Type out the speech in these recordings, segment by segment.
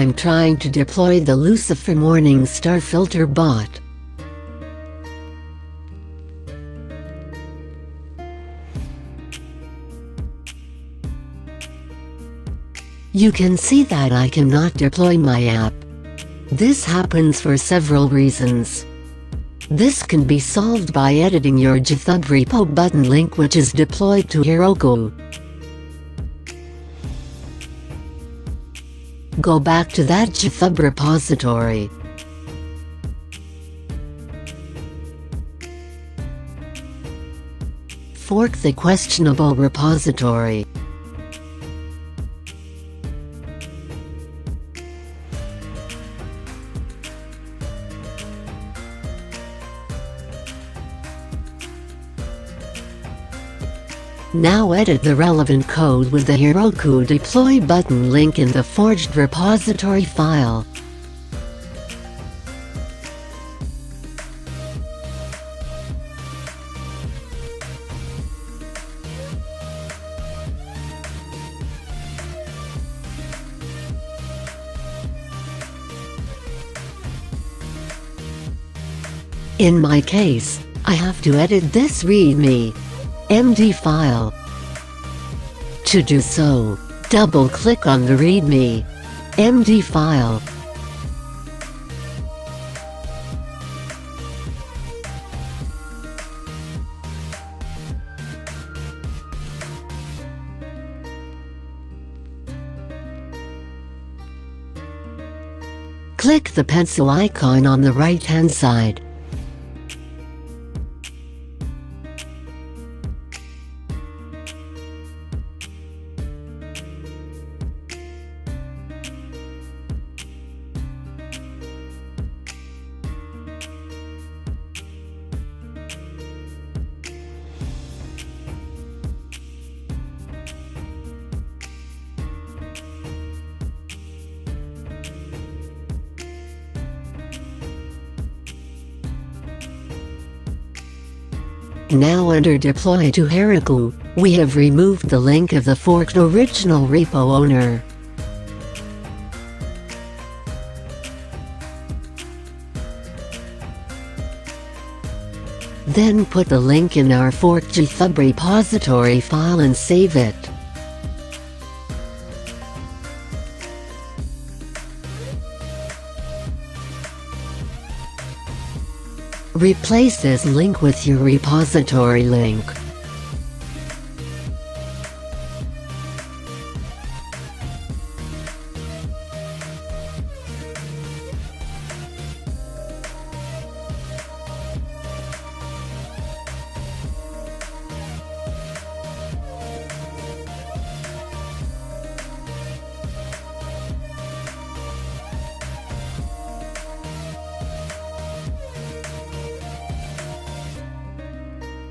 I'm trying to deploy the Lucifermorningstar filter bot. You can see that I cannot deploy my app. This happens for several reasons. This can be solved by editing your GitHub repo button link, which is deployed to Heroku. Go back to that GitHub repository. Fork the questionable repository. Now edit the relevant code with the Heroku deploy button link in the forged repository file. In my case, I have to edit this README MD file. To do so, double-click on the README MD file. Click the pencil icon on the right-hand side. Now under Deploy to Heroku, we have removed the link of the forked original repo owner. Then put the link in our forked GitHub repository file and save it. Replace this link with your repository link.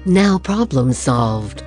Now problem solved.